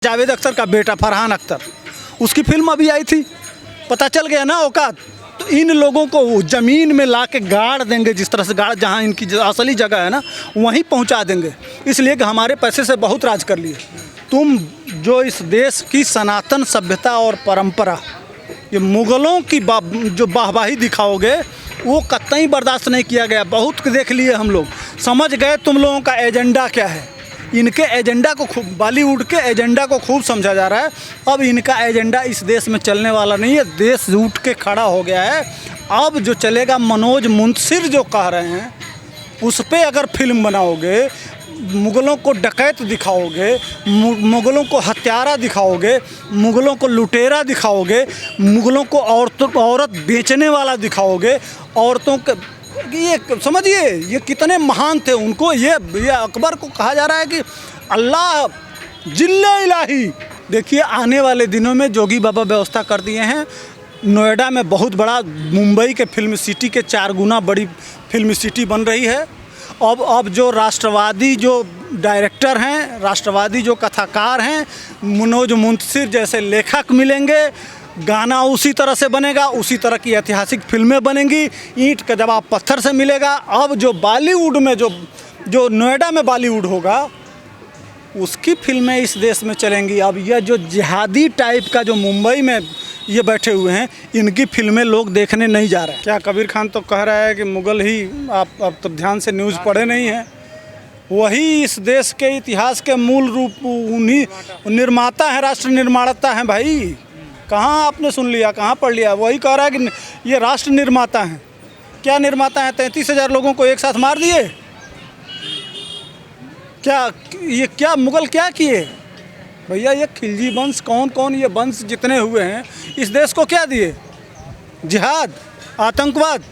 जावेद अख्तर का बेटा फरहान अख्तर, उसकी फिल्म अभी आई थी। पता चल गया ना औकात। तो इन लोगों को ज़मीन में ला के गाड़ देंगे, जिस तरह से गाड़, जहाँ इनकी असली जगह है ना वहीं पहुँचा देंगे, इसलिए कि हमारे पैसे से बहुत राज कर लिए। तुम जो इस देश की सनातन सभ्यता और परंपरा, ये मुग़लों की जो वाहवाही दिखाओगे, वो कतई बर्दाश्त नहीं किया गया। बहुत देख लिए हम लोग, समझ गए तुम लोगों का एजेंडा क्या है। इनके एजेंडा को खूब, बॉलीवुड के एजेंडा को खूब समझा जा रहा है। अब इनका एजेंडा इस देश में चलने वाला नहीं है। देश उठ के खड़ा हो गया है। अब जो चलेगा, मनोज मुंशिर जो कह रहे हैं, उस पर अगर फिल्म बनाओगे, मुग़लों को डकैत दिखाओगे, मुग़लों को हत्यारा दिखाओगे, मुग़लों को लुटेरा दिखाओगे, मुग़लों को औरत बेचने वाला दिखाओगे, औरतों के, ये समझिए ये कितने महान थे। उनको ये अकबर को कहा जा रहा है कि अल्लाह जिल्ले इलाही। देखिए आने वाले दिनों में जोगी बाबा व्यवस्था कर दिए हैं। नोएडा में बहुत बड़ा, मुंबई के फिल्म सिटी के 4 गुना बड़ी फिल्म सिटी बन रही है। अब जो राष्ट्रवादी जो डायरेक्टर हैं, राष्ट्रवादी जो कथाकार हैं, मनोज मुंशिर जैसे लेखक मिलेंगे, गाना उसी तरह से बनेगा, उसी तरह की ऐतिहासिक फिल्में बनेंगी, ईंट का जवाब पत्थर से मिलेगा। अब जो बॉलीवुड में जो नोएडा में बॉलीवुड होगा, उसकी फिल्में इस देश में चलेंगी। अब यह जो जिहादी टाइप का जो मुंबई में ये बैठे हुए हैं, इनकी फिल्में लोग देखने नहीं जा रहे हैं। क्या कबीर खान तो कह रहा है कि मुग़ल ही, आप अब तो ध्यान से न्यूज़ पढ़े नहीं हैं, वही इस देश के इतिहास के मूल रूप, उन्हीं निर्माता हैं, राष्ट्र निर्माता हैं भाई। कहाँ आपने सुन लिया, कहाँ पढ़ लिया? वही कह रहा है कि ये राष्ट्र निर्माता हैं। क्या निर्माता हैं? 33,000 लोगों को एक साथ मार दिए। क्या मुग़ल क्या किए भैया? ये खिलजी वंश, कौन ये वंश जितने हुए हैं, इस देश को क्या दिए? जिहाद, आतंकवाद।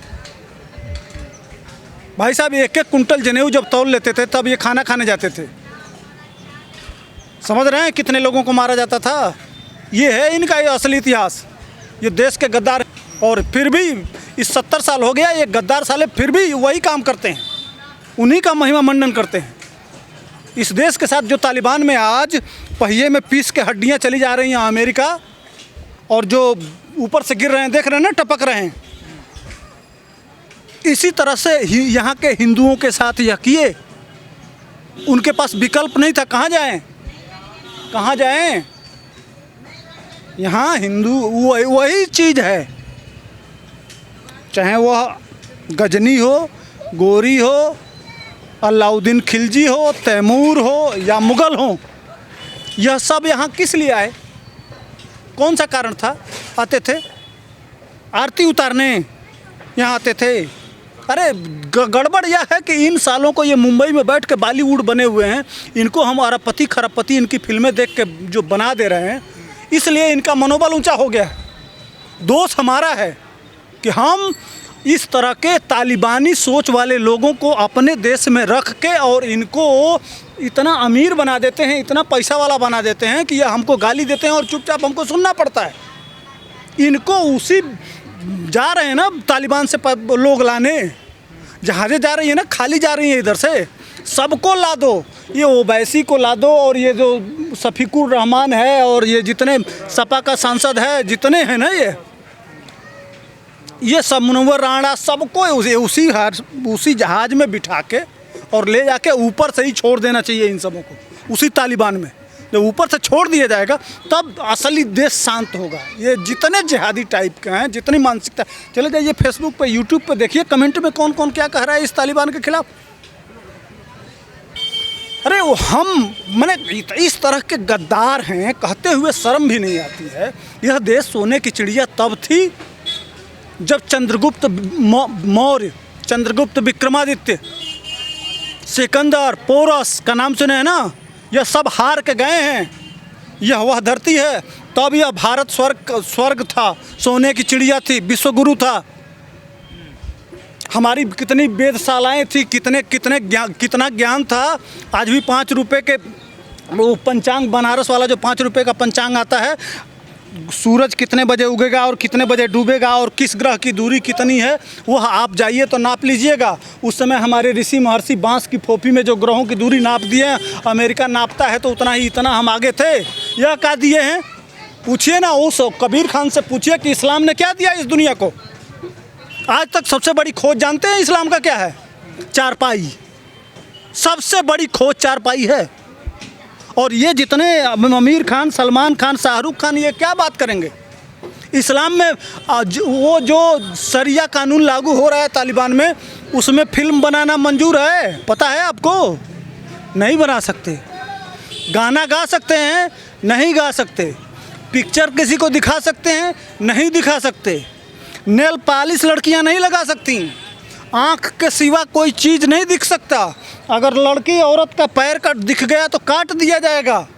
भाई साहब 1-1 कुंटल जनेऊ जब तौल लेते थे, तब ये खाना खाने जाते थे। समझ रहे हैं कितने लोगों को मारा जाता था? ये है इनका ये असली इतिहास। ये देश के गद्दार, और फिर भी इस 70 साल हो गया, ये गद्दार साले फिर भी वही काम करते हैं, उन्हीं का महिमा मंडन करते हैं। इस देश के साथ जो तालिबान में आज पहिए में पीस के हड्डियां चली जा रही हैं अमेरिका, और जो ऊपर से गिर रहे हैं, देख रहे हैं ना, टपक रहे हैं, इसी तरह से यहाँ के हिंदुओं के साथ यह किए। उनके पास विकल्प नहीं था। कहाँ जाएं, कहाँ जाएं? यहाँ हिंदू वही चीज़ है, चाहे वह गजनी हो, गोरी हो, अलाउद्दीन खिलजी हो, तैमूर हो या मुग़ल हो। यह सब यहाँ किस लिए आए? कौन सा कारण था? आते थे आरती उतारने, यहाँ आते थे। अरे गड़बड़ यह है कि इन सालों को ये मुंबई में बैठ के बॉलीवुड बने हुए हैं, इनको हम अरबपति खरबपति इनकी फिल्में देख के जो बना दे रहे हैं, इसलिए इनका मनोबल ऊंचा हो गया। दोष हमारा है कि हम इस तरह के तालिबानी सोच वाले लोगों को अपने देश में रख के और इनको इतना अमीर बना देते हैं, इतना पैसा वाला बना देते हैं कि ये हमको गाली देते हैं और चुपचाप हमको सुनना पड़ता है। इनको उसी जा रहे हैं ना तालिबान से लोग लाने, जहाज़ें जा रही है ना, खाली जा रही हैं इधर से। सबको ला दो, ये ओवैसी को ला दो, और ये जो शफीकुर रहमान है, और ये जितने सपा का सांसद है, जितने हैं ना, ये सब, मुनव्वर राणा, सबको उसी जहाज़ में बिठा के और ले जाके ऊपर से ही छोड़ देना चाहिए इन सबों को, उसी तालिबान में। जब ऊपर से छोड़ दिया जाएगा तब असली देश शांत होगा। ये जितने जिहादी टाइप के हैं, जितनी मानसिकता, चले जाइए फेसबुक पे, यूट्यूब पे, देखिए कमेंट में कौन कौन क्या कह रहा है इस तालिबान के खिलाफ। अरे वो हम मैंने इस तरह के गद्दार हैं, कहते हुए शर्म भी नहीं आती है। यह देश सोने की चिड़िया तब थी जब चंद्रगुप्त मौर्य, चंद्रगुप्त विक्रमादित्य, सिकंदर, पोरस का नाम सुने हैं ना, यह सब हार के गए हैं। यह वह धरती है, तब यह भारत स्वर्ग था, सोने की चिड़िया थी, विश्वगुरु था। हमारी कितनी वेधशालाएँ थी, कितना ज्ञान था। आज भी 5 रुपये के वो पंचांग, बनारस वाला जो 5 रुपये का पंचांग आता है, सूरज कितने बजे उगेगा और कितने बजे डूबेगा और किस ग्रह की दूरी कितनी है वह आप जाइए तो नाप लीजिएगा। उस समय हमारे ऋषि महर्षि बांस की फोफी में जो ग्रहों की दूरी नाप दिए हैं, अमेरिका नापता है तो उतना ही इतना हम आगे थे। यह क्या दिए हैं? पूछिए ना उस कबीर खान से पूछिए कि इस्लाम ने क्या दिया इस दुनिया को। आज तक सबसे बड़ी खोज जानते हैं इस्लाम का क्या है? चारपाई। सबसे बड़ी खोज चारपाई है। और ये जितने आमिर खान, सलमान खान, शाहरुख खान, ये क्या बात करेंगे? इस्लाम में वो जो शरिया कानून लागू हो रहा है तालिबान में, उसमें फिल्म बनाना मंजूर है, पता है आपको? नहीं बना सकते। गाना गा सकते हैं, नहीं गा सकते। पिक्चर किसी को दिखा सकते हैं, नहीं दिखा सकते। नेल पॉलिश लड़कियां नहीं लगा सकती। आँख के सिवा कोई चीज़ नहीं दिख सकता। अगर लड़की औरत का पैर कट दिख गया तो काट दिया जाएगा।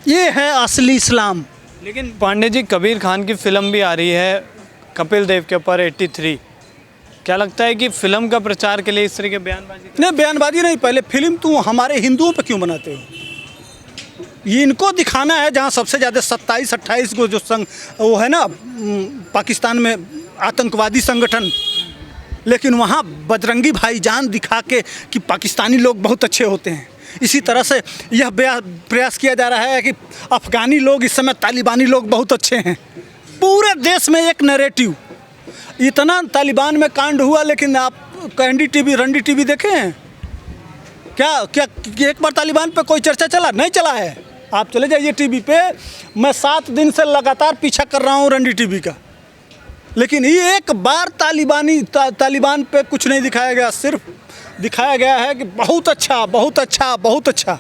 ये है असली इस्लाम। लेकिन पांडे जी, कबीर खान की फिल्म भी आ रही है कपिल देव के ऊपर 83। क्या लगता है कि फिल्म का प्रचार के लिए इस तरह के बयानबाजी? नहीं, बयानबाजी नहीं। पहले फिल्म तुम हमारे हिंदुओं पे क्यों बनाते हो? ये इनको दिखाना है जहाँ सबसे ज़्यादा 27-28 को जो वो है ना पाकिस्तान में आतंकवादी संगठन, लेकिन वहाँ बजरंगी भाईजान दिखा के कि पाकिस्तानी लोग बहुत अच्छे होते हैं। इसी तरह से यह प्रयास किया जा रहा है कि अफ़गानी लोग इस समय तालिबानी लोग बहुत अच्छे हैं। पूरे देश में एक नैरेटिव। इतना तालिबान में कांड हुआ, लेकिन आप एनडीटीवी, रंडी टीवी देखे हैं क्या एक बार तालिबान पे कोई चर्चा चला? नहीं चला है। आप चले जाइए टीवी पे। मैं 7 दिन से लगातार पीछा कर रहा हूँ रंडी टीवी का, लेकिन ये एक बार तालिबान पे कुछ नहीं दिखाया गया। सिर्फ दिखाया गया है कि बहुत अच्छा, बहुत अच्छा, बहुत अच्छा।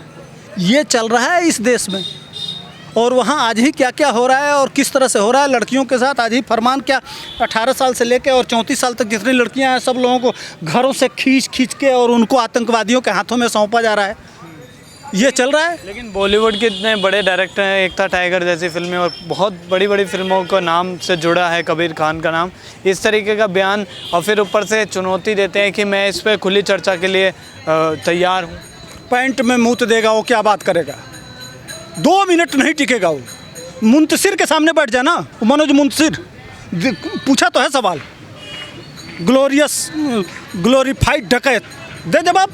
ये चल रहा है इस देश में। और वहाँ आज ही क्या क्या हो रहा है और किस तरह से हो रहा है लड़कियों के साथ। आज ही फरमान क्या 18 साल से लेकर और 34 साल तक जितनी लड़कियाँ हैं, सब लोगों को घरों से खींच के और उनको आतंकवादियों के हाथों में सौंपा जा रहा है। ये चल रहा है। लेकिन बॉलीवुड के इतने बड़े डायरेक्टर हैं, एकता टाइगर जैसी फिल्में और बहुत बड़ी बड़ी फिल्मों का नाम से जुड़ा है कबीर खान का नाम, इस तरीके का बयान और फिर ऊपर से चुनौती देते हैं कि मैं इस पर खुली चर्चा के लिए तैयार हूँ। पैंट में मूत देगा वो, क्या बात करेगा? 2 मिनट नहीं टिकेगा वो। मुंतसिर के सामने बैठ जाना, मनोज मुंतसिर पूछा तो है सवाल, ग्लोरीफाइड डकैत, दे जवाब।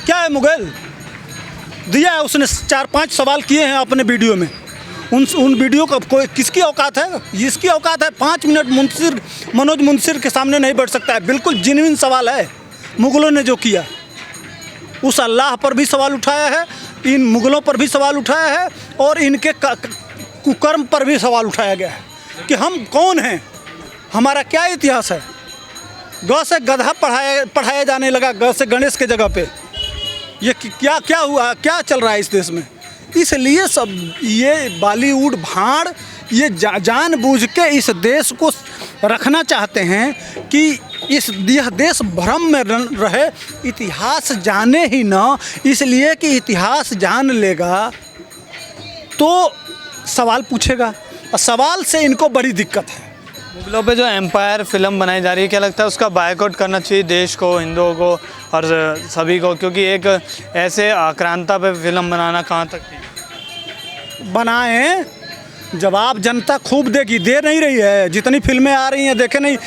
क्या है मुगल? दिया है उसने। 4-5 सवाल किए हैं अपने वीडियो में। उन वीडियो का कोई किसकी औकात है? इसकी औकात है 5 मिनट मनोज मुंतसिर के सामने नहीं बैठ सकता है। बिल्कुल जेन्युइन सवाल है। मुगलों ने जो किया, उस अल्लाह पर भी सवाल उठाया है, इन मुगलों पर भी सवाल उठाया है और इनके कुकर्म पर भी सवाल उठाया गया है कि हम कौन हैं, हमारा क्या इतिहास है। ग से गधा पढ़ाया जाने लगा, ग से गणेश के जगह पे। ये क्या हुआ, क्या चल रहा है इस देश में? इसलिए सब ये बॉलीवुड भाड़ ये जानबूझ के इस देश को रखना चाहते हैं कि यह देश भ्रम में रहे, इतिहास जाने ही ना। इसलिए कि इतिहास जान लेगा तो सवाल पूछेगा, और सवाल से इनको बड़ी दिक्कत है। मुगलों पे जो एम्पायर फिल्म बनाई जा रही है, क्या लगता है उसका बायकॉट करना चाहिए देश को, हिंदुओं को और सभी को? क्योंकि एक ऐसे आक्रांता पे फिल्म बनाना कहाँ तक ठीक? बनाएं, जवाब जनता खूब देगी, दे नहीं रही है। जितनी फिल्में आ रही हैं देखे नहीं,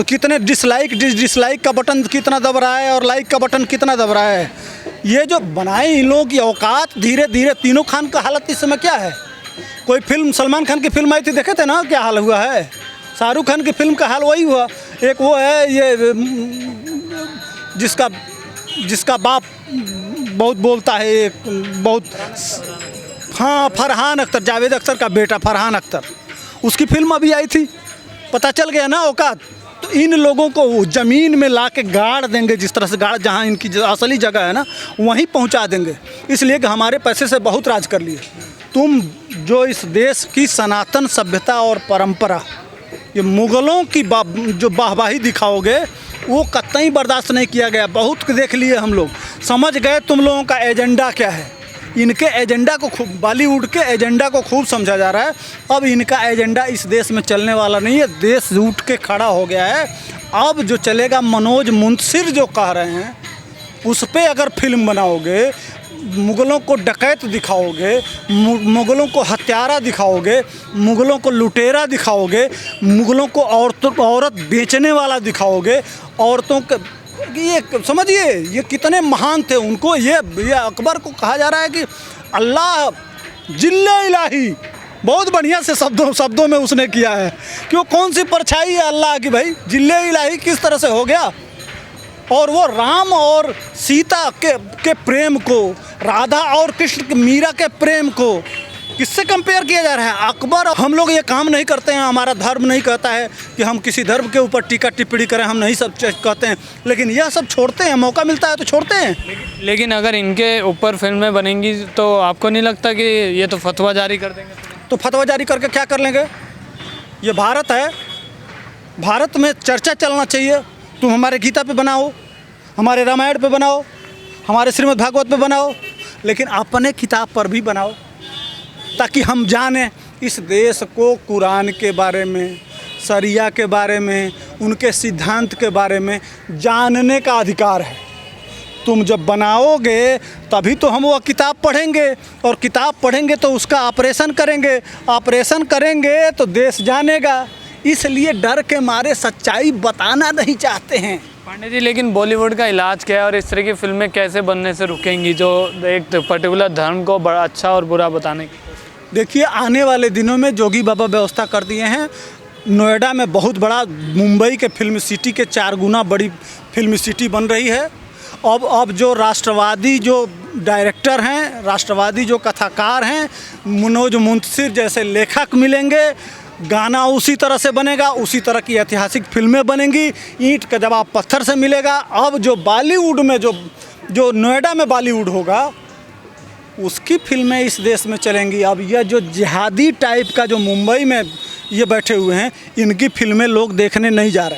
कितने डिसलाइक का बटन कितना दब रहा है और लाइक का बटन कितना दब रहा है। ये जो बनाए इन लोगों की औकात, धीरे धीरे तीनों खान का हालत इस समय क्या है? कोई फिल्म, सलमान खान की फिल्म आई थी, देखे थे ना क्या हाल हुआ है? शाहरुख खान की फिल्म का हाल वही हुआ। एक वो है ये जिसका बाप बहुत बोलता है, एक बहुत, हाँ, फरहान अख्तर, जावेद अख्तर का बेटा फरहान अख्तर, उसकी फिल्म अभी आई थी। पता चल गया ना औकात। तो इन लोगों को ज़मीन में ला के गाड़ देंगे, जिस तरह से गाड़, जहाँ इनकी असली जगह है ना वहीं पहुँचा देंगे। इसलिए कि हमारे पैसे से बहुत राज कर लिए। तुम जो इस देश की सनातन सभ्यता और परंपरा, ये मुग़लों की जो वाहवाही दिखाओगे, वो कतई बर्दाश्त नहीं किया गया। बहुत देख लिए हम लोग, समझ गए तुम लोगों का एजेंडा क्या है। इनके एजेंडा को खूब, बॉलीवुड के एजेंडा को खूब समझा जा रहा है। अब इनका एजेंडा इस देश में चलने वाला नहीं है। देश उठ के खड़ा हो गया है। अब जो चलेगा, मनोज मुंतसिर जो कह रहे हैं, उस पर अगर फिल्म बनाओगे, मुग़लों को डकैत दिखाओगे, मुग़लों को हत्यारा दिखाओगे, मुग़लों को लुटेरा दिखाओगे, मुग़लों को औरत बेचने वाला दिखाओगे, औरतों के ये समझिए ये कितने महान थे। उनको ये अकबर को कहा जा रहा है कि अल्लाह जिल्ले इलाही, बहुत बढ़िया से शब्दों में उसने किया है कि वो कौन सी परछाई है अल्लाह की भाई, जिल्ले इलाही किस तरह से हो गया। और वो राम और सीता के प्रेम को, राधा और कृष्ण मीरा के प्रेम को किससे कंपेयर किया जा रहा है? अकबर। हम लोग ये काम नहीं करते हैं, हमारा धर्म नहीं कहता है कि हम किसी धर्म के ऊपर टीका टिप्पणी करें, हम नहीं सब कहते हैं, लेकिन यह सब छोड़ते हैं, मौका मिलता है तो छोड़ते हैं। लेकिन अगर इनके ऊपर फिल्में बनेंगी तो आपको नहीं लगता कि ये तो फतवा जारी कर देंगे? तो फतवा जारी करके क्या कर लेंगे? ये भारत है, भारत में चर्चा चलना चाहिए। तुम हमारे गीता पे बनाओ, हमारे रामायण पे बनाओ, हमारे श्रीमद् भागवत पे बनाओ, लेकिन अपने किताब पर भी बनाओ, ताकि हम जानें इस देश को कुरान के बारे में, शरिया के बारे में, उनके सिद्धांत के बारे में जानने का अधिकार है। तुम जब बनाओगे तभी तो हम वो किताब पढ़ेंगे, और किताब पढ़ेंगे तो उसका ऑपरेशन करेंगे, ऑपरेशन करेंगे तो देश जानेगा। इसलिए डर के मारे सच्चाई बताना नहीं चाहते हैं। पांडे जी, लेकिन बॉलीवुड का इलाज क्या है और इस तरह की फिल्में कैसे बनने से रुकेंगी जो एक पर्टिकुलर धर्म को बड़ा अच्छा और बुरा बताने की? देखिए, आने वाले दिनों में जोगी बाबा व्यवस्था कर दिए हैं। नोएडा में बहुत बड़ा, मुंबई के फिल्म सिटी के 4 गुना बड़ी फिल्म सिटी बन रही है। अब जो राष्ट्रवादी जो डायरेक्टर हैं, राष्ट्रवादी जो कथाकार हैं, मनोज मुंतशिर जैसे लेखक मिलेंगे, गाना उसी तरह से बनेगा, उसी तरह की ऐतिहासिक फिल्में बनेंगी, ईंट का जवाब पत्थर से मिलेगा। अब जो बॉलीवुड में जो नोएडा में बॉलीवुड होगा, उसकी फिल्में इस देश में चलेंगी। अब यह जो जिहादी टाइप का जो मुंबई में ये बैठे हुए हैं, इनकी फिल्में लोग देखने नहीं जा रहे हैं।